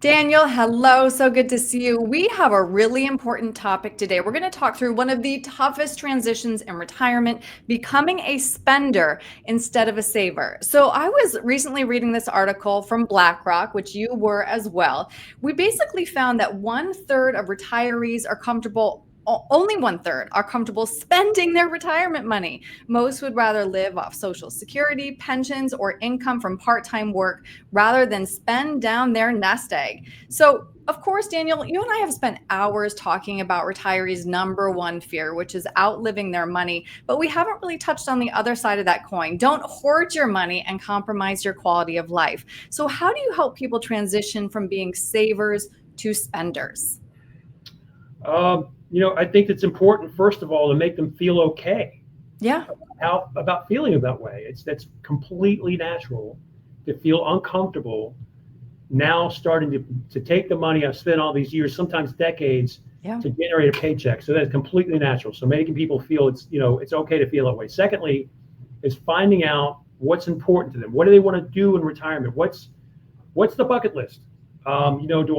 Daniel, hello. So good to see you. We have a really important topic today. We're going to talk through one of the toughest transitions in retirement, becoming a spender instead of a saver. So I was recently reading this article from BlackRock, which you were as well. We basically found that 1/3 of retirees are comfortable. Only 1/3 are comfortable spending their retirement money. Most would rather live off Social Security, pensions, or income from part time work rather than spend down their nest egg. So, of course, Daniel, you and I have spent hours talking about retirees' number one fear, which is outliving their money, but we haven't really touched on the other side of that coin. Don't hoard your money and compromise your quality of life. So, how do you help people transition from being savers to spenders? I think it's important, first of all, to make them feel okay Yeah. about feeling that way. That's completely natural to feel uncomfortable now starting to take the money I've spent all these years, sometimes decades, Yeah. to generate a paycheck. So that's completely natural. So making people feel it's okay to feel that way. Secondly, is finding out what's important to them. What do they want to do in retirement? What's the bucket list? Do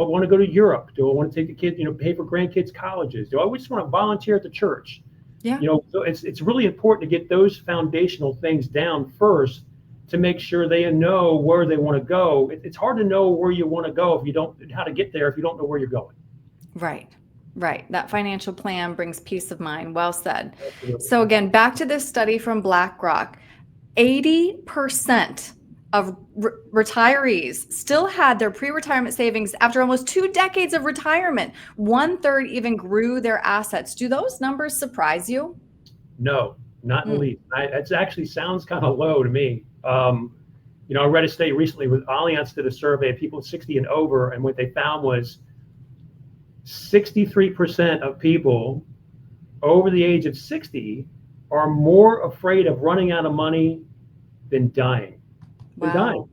I want to go to Europe? Do I want to take the kids, pay for grandkids' colleges? Do I just want to volunteer at the church? Yeah. So it's really important to get those foundational things down first to make sure they know where they want to go. It's hard to know where you want to go if you don't how to get there if you don't know where you're going. Right. Right. That financial plan brings peace of mind. Well said. Absolutely. So, again, back to this study from BlackRock, 80% of retirees still had their pre retirement savings after almost 2 decades of retirement. 1/3 even grew their assets. Do those numbers surprise you? No, not in the Mm. least. It actually sounds kind of low to me. I read a study recently with Allianz did a survey of people 60 and over, and what they found was 63% of people over the age of 60 are more afraid of running out of money than dying. Than dying. Wow.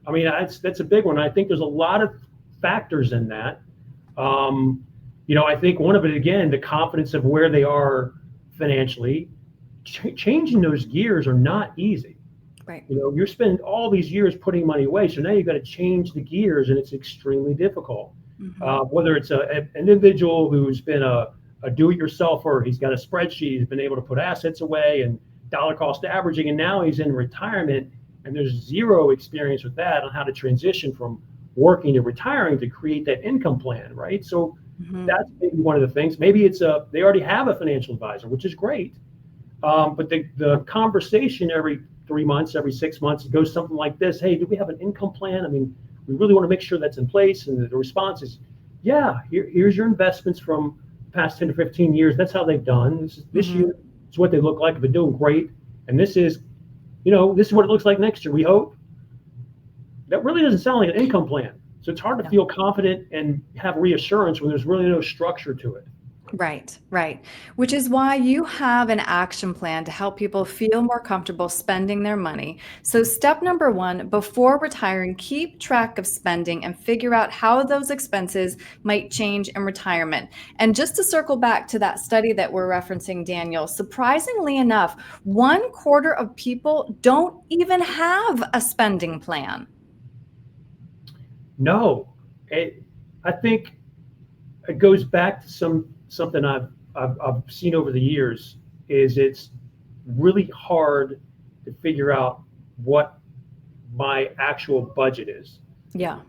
I mean, that's a big one. I think there's a lot of factors in that. I think one of it, again, the confidence of where they are financially. Changing those gears are not easy. Right. You're spending all these years putting money away, so now you've got to change the gears, and it's extremely difficult. Hmm. Whether it's an individual who's been a do-it-yourselfer, he's got a spreadsheet, he's been able to put assets away and dollar cost averaging, and now he's in retirement, and there's zero experience with that on how to transition from working to retiring to create that income plan, right? So Hmm. that's maybe one of the things. Maybe they already have a financial advisor, which is great. But the conversation every 3 months, every 6 months, it goes something like this: Hey, do we have an income plan? I mean, we really want to make sure that's in place. And the response is, yeah, here's your investments from the past 10 to 15 years. That's how they've done. This Hmm. year, it's what they look like. They're doing great. And this is what it looks like next year, we hope. That really doesn't sound like an income plan. So it's hard to feel confident and have reassurance when there's really no structure to it. Right, right. Which is why you have an action plan to help people feel more comfortable spending their money. So, step number one, before retiring, keep track of spending and figure out how those expenses might change in retirement. And just to circle back to that study that we're referencing, Daniel, surprisingly enough, 1/4 of people don't even have a spending plan. No, I think it goes back to something I've seen over the years. Is it's really hard to figure out what my actual budget is. Yeah.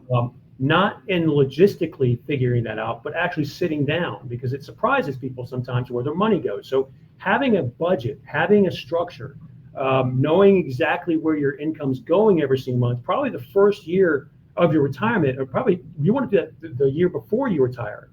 Not in logistically figuring that out, but actually sitting down, because it surprises people sometimes where their money goes. So having a budget, having a structure, knowing exactly where your income's going every single month, probably the first year of your retirement, or probably you want to do that the year before you retire.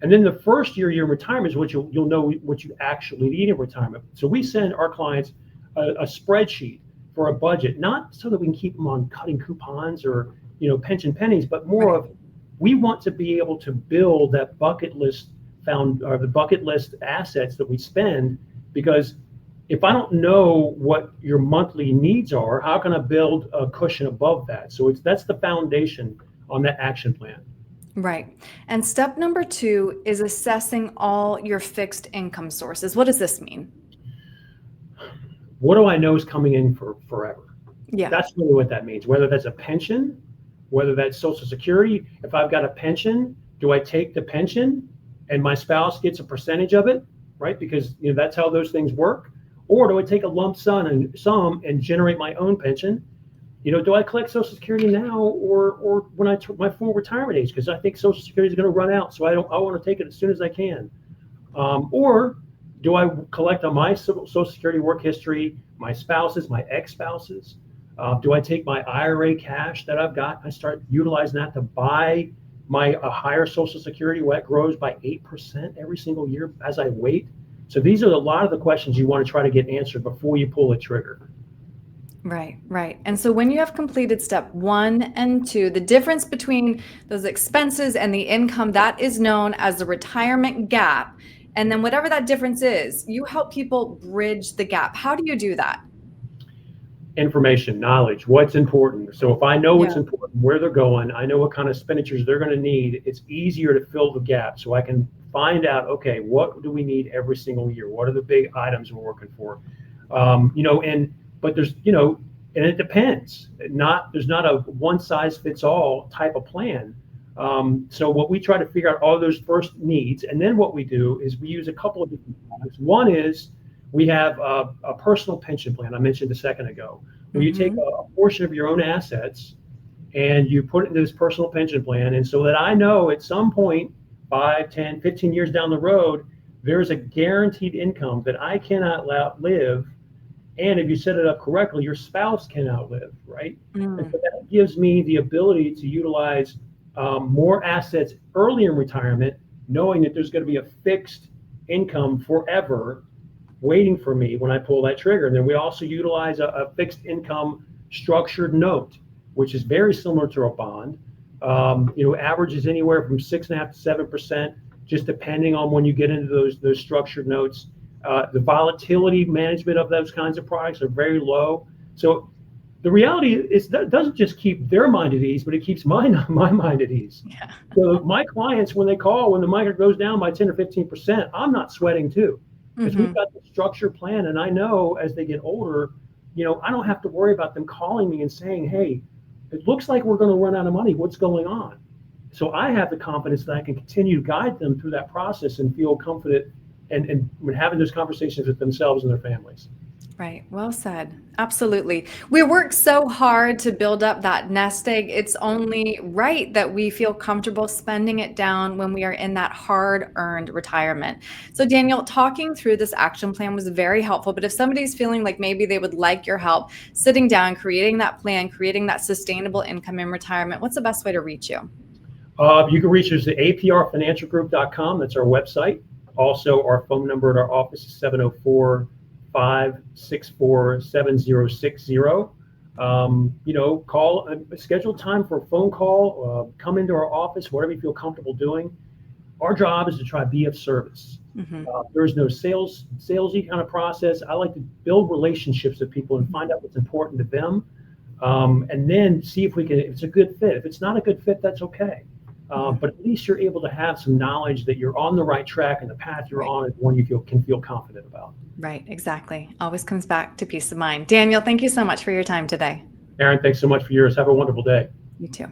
And then the first year you're in retirement is what you'll know what you actually need in retirement. So we send our clients a spreadsheet for a budget, not so that we can keep them on cutting coupons or pension pennies, but more Right. of, we want to be able to build that bucket list the bucket list assets that we spend, because if I don't know what your monthly needs are, how can I build a cushion above that? So that's the foundation on that action plan. Right. And step number two is assessing all your fixed income sources. What does this mean? What do I know is coming in for forever? Yeah. That's really what that means. Whether that's a pension, whether that's Social Security. If I've got a pension, do I take the pension and my spouse gets a percentage of it, right? Because that's how those things work. Or do I take a lump sum and generate my own pension? Do I collect Social Security now or when I my full retirement age? Because I think Social Security is going to run out, so I want to take it as soon as I can. Or do I collect on my Social Security work history, my spouse's, my ex-spouse's? Do I take my IRA cash that I've got? I start utilizing that to buy a higher Social Security that grows by 8% every single year as I wait. So these are a lot of the questions you want to try to get answered before you pull a trigger. Right, right. And so when you have completed step 1 and 2, the difference between those expenses and the income, that is known as the retirement gap. And then whatever that difference is, you help people bridge the gap. How do you do that? Information, knowledge, what's important. So if I know what's Yeah. important, where they're going, I know what kind of expenditures they're going to need, it's easier to fill the gap. So I can find out, okay, what do we need every single year? What are the big items we're working for? But there's, and it depends. There's not a one size fits all type of plan. So what we try to figure out all those first needs, and then what we do is we use a couple of different products. One is we have a personal pension plan I mentioned a second ago, where you take a portion of your own assets and you put it into this personal pension plan. And so that I know at some point, 5, 10, 15 years down the road, there's a guaranteed income that I cannot outlive. And if you set it up correctly, your spouse can outlive, right? And so that gives me the ability to utilize more assets early in retirement, knowing that there's going to be a fixed income forever waiting for me when I pull that trigger. And then we also utilize a fixed income structured note, which is very similar to a bond. Averages anywhere from 6.5% to 7%, just depending on when you get into those structured notes. The volatility management of those kinds of products are very low. So the reality is that doesn't just keep their mind at ease, but it keeps my mind at ease. Yeah. So my clients, when they call, when the market goes down by 10 or 15%, I'm not sweating too. Because we've got the structured plan, and I know as they get older, I don't have to worry about them calling me and saying, hey, it looks like we're going to run out of money. What's going on? So I have the confidence that I can continue to guide them through that process and feel confident and when having those conversations with themselves and their families. Right. Well said. Absolutely. We work so hard to build up that nest egg. It's only right that we feel comfortable spending it down when we are in that hard-earned retirement. So Daniel, talking through this action plan was very helpful, but if somebody's feeling like maybe they would like your help sitting down, creating that plan, creating that sustainable income in retirement, what's the best way to reach you? You can reach us at aprfinancialgroup.com. That's our website. Also, our phone number at our office is 704-564-7060. Call, schedule time for a phone call, come into our office, whatever you feel comfortable doing. Our job is to try to be of service. There's no salesy kind of process. I like to build relationships with people and find out what's important to them, and then see if it's a good fit. If it's not a good fit, that's okay. But at least you're able to have some knowledge that you're on the right track and the path you're on is one you can feel confident about. Right, exactly. Always comes back to peace of mind. Daniel, thank you so much for your time today. Erin, thanks so much for yours. Have a wonderful day. You too.